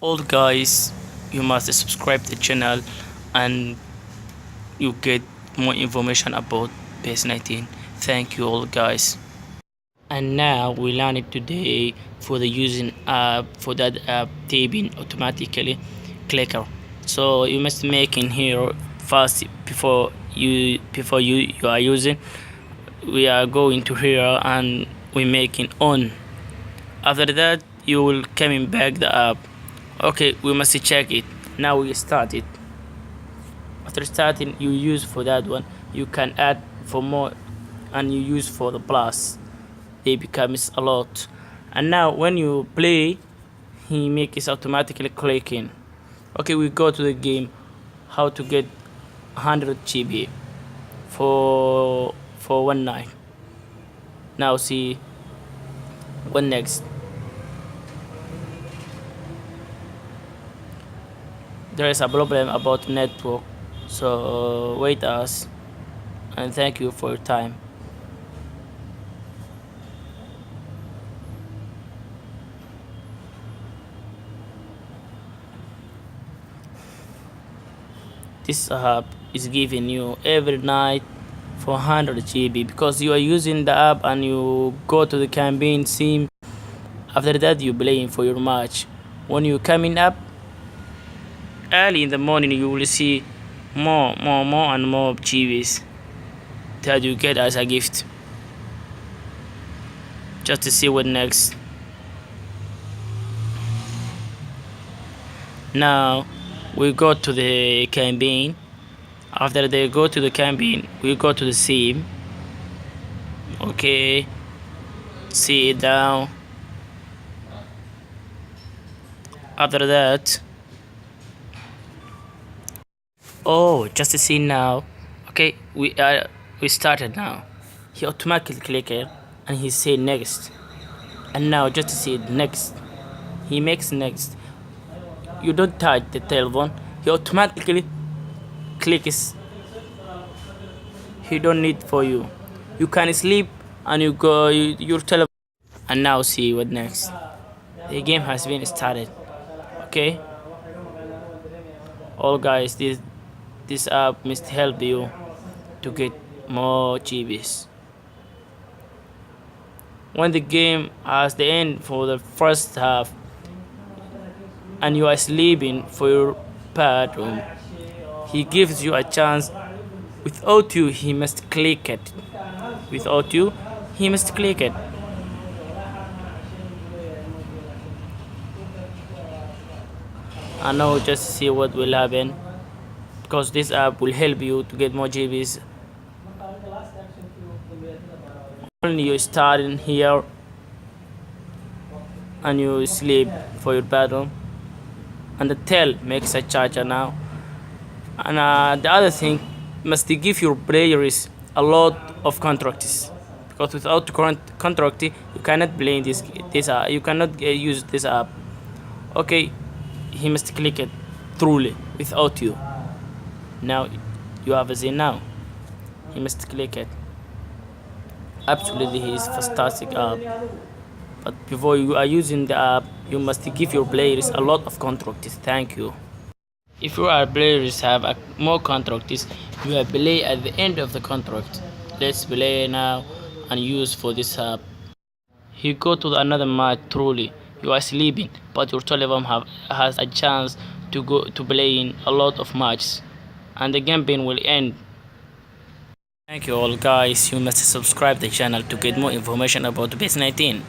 All guys, you must subscribe the channel and you get more information about PS19. Thank you all guys. And now we learned today for the using for that tabbing automatically clicker. So you must make in here first before you are using. We are going to here and we making on. After that you will coming back the app. Okay, we must check it. Now we start it. After starting, you use for that one, you can add for more and you use for the plus, they becomes a lot. And now when you play, he makes automatically clicking. Okay, we go to the game, how to get 100 GB for one night. Now see what next. There is a problem about network, so wait us, and thank you for your time. This app is giving you every night for 100 GB because you are using the app and you go to the campaign sim. After that you playing for your match. When you coming up early in the morning, you will see more and more GBs that you get as a gift. Just to see what next. Now we go to the campaign. After they go to the campaign, we go to the sim. Okay, see it down. After that, oh, just to see now. Okay, we started now. He automatically click it and he say next. And now just to see it next, he makes next. You don't touch the telephone, he automatically clicks. He don't need for you. You can sleep and you go your telephone. And now see what next. The game has been started. Okay, all guys, this app must help you to get more GBs. When the game has the end for the first half and you are sleeping for your bedroom, he gives you a chance. Without you, he must click it. Without you, he must click it. And now just see what will happen, because this app will help you to get more GBs. Only you start in here and you sleep for your bedroom, and the tail makes a charger now. And the other thing, must give your players a lot of contracts, because without contract you cannot play this you cannot use this app. Okay, he must click it truly without you. Now you have a Z now. He must click it. Absolutely, he is fantastic app. But before you are using the app, you must give your players a lot of contracts. Thank you. If your players have more contracts, you will play at the end of the contract. Let's play now and use for this app. You go to another match. Truly, you are sleeping, but your telephone has a chance to go to play in a lot of matches, and the campaign will end. Thank you all guys. You must subscribe the channel to get more information about PS19.